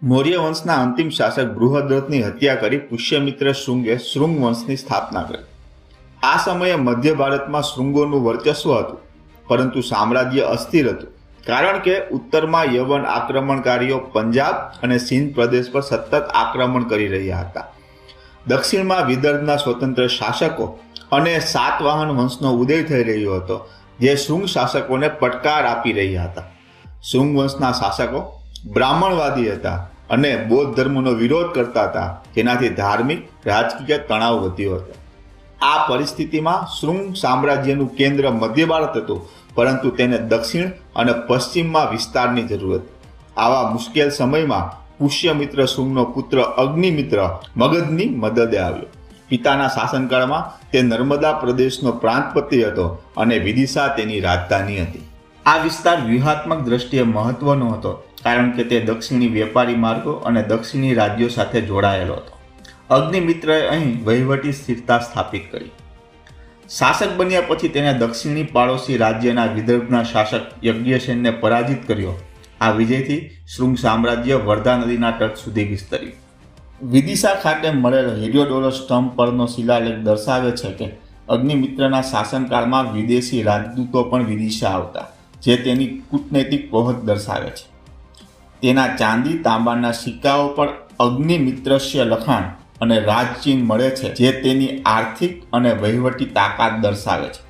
મૌર્ય વંશના અંતિમ શાસક બૃહદ્રથની હત્યા કરી પુષ્યમિત્ર શૃંગે શૃંગ વંશની સ્થાપના કરી. આ સમયે મધ્ય ભારતમાં શૃંગોનું વર્ચસ્વ હતું, પરંતુ સામ્રાજ્ય અસ્થિર હતું, કારણ કે ઉત્તરમાં યવન આક્રમણકારીઓ પંજાબ અને સિંધ પ્રદેશ પર સતત આક્રમણ કરી રહ્યા હતા. દક્ષિણમાં વિદર્ભના સ્વતંત્ર શાસકો અને સાતવાહન વંશનો ઉદય થઈ રહ્યો હતો, જે શૃંગ શાસકોને પડકાર આપી રહ્યા હતા. શૃંગ વંશના શાસકો બ્રાહ્મણવાદી હતા અને બૌદ્ધ ધર્મનો વિરોધ કરતા હતા, જેનાથી ધાર્મિક રાજકીય તણાવ વધ્યો હતો. આ પરિસ્થિતિમાં શૃંગ સામ્રાજ્યનું કેન્દ્ર મધ્ય ભારત હતું, પરંતુ તેને દક્ષિણ અને પશ્ચિમમાં વિસ્તારની જરૂર હતી. આવા મુશ્કેલ સમયમાં પુષ્યમિત્ર શૃંગનો પુત્ર અગ્નિમિત્ર મગધની મદદે આવ્યો. પિતાના શાસનકાળમાં તે નર્મદા પ્રદેશનો પ્રાંતપતિ હતો અને વિદિશા તેની રાજધાની હતી. આ વિસ્તાર વ્યૂહાત્મક દ્રષ્ટિએ મહત્વનો હતો, કારણ કે તે દક્ષિણી વેપારી માર્ગો અને દક્ષિણી રાજ્યો સાથે જોડાયેલો હતો. અગ્નિમિત્રએ અહીં વહીવટી સ્થિરતા સ્થાપિત કરી. શાસક બન્યા પછી તેણે દક્ષિણી પાડોશી રાજ્યના વિદર્ભના શાસક યજ્ઞસેનને પરાજિત કર્યો. આ વિજયથી શૃંગ સામ્રાજ્ય વર્ધા નદીના તટ સુધી વિસ્તર્યું. વિદિશા ખાતે મળેલો હેલિયોડોરસ સ્તંભ પરનો શિલાલેખ દર્શાવે છે કે અગ્નિમિત્રના શાસનકાળમાં વિદેશી રાજદૂતો પણ વિદિશા આવતા, જે તેની કૂટનૈતિક પહોંચ દર્શાવે છે. તેના ચાંદી તાંબાના સિક્કાઓ પર અગ્નિમિત્રસ્ય લખાણ અને રાજચિહ્ન મળે છે, જે તેની આર્થિક અને વહીવટી તાકાત દર્શાવે છે.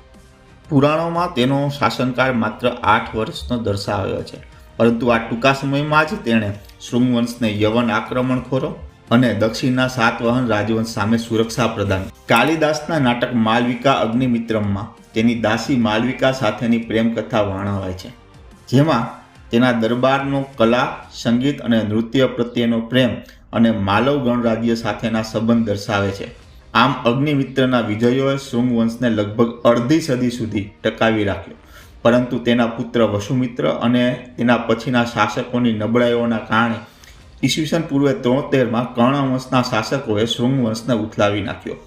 પુરાણોમાં તેનો શાસનકાળ માત્ર 8 વર્ષનો દર્શાવ્યો છે, પરંતુ આ ટૂંકા સમયમાં જ તેણે શૃંગ વંશને યવન આક્રમણખોરો અને દક્ષિણના સાતવાહન રાજવંશ સામે સુરક્ષા પ્રદાન. કાલિદાસના નાટક માલવિકા અગ્નિમિત્રમમાં તેની દાસી માલવિકા સાથેની પ્રેમકથા વર્ણવાય છે, જેમાં તેના દરબારનો કલા, સંગીત અને નૃત્ય પ્રત્યેનો પ્રેમ અને માલવ ગણરાજ્ય સાથેના સંબંધ દર્શાવે છે. આમ અગ્નિમિત્રના વિજયોએ શૃંગ વંશને લગભગ અડધી સદી સુધી ટકાવી રાખ્યો, પરંતુ તેના પુત્ર વસુમિત્ર અને તેના પછીના શાસકોની નબળાઈઓના કારણે ઈસવીસન પૂર્વે 73માં કર્ણ વંશના શાસકોએ શૃંગ વંશને ઉથલાવી નાખ્યો.